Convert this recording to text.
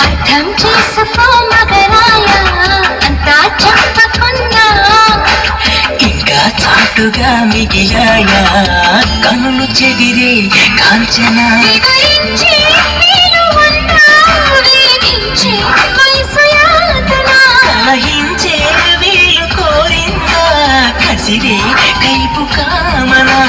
అర్థం చేసుకో మగరాయా అంతా చెప్పకున్నా ఇంకా చాటుగా మిగిలాయా కనులు చెదిరే కాంచన కలహించే వీలు కోరిందా కసిరే కైపు కామనా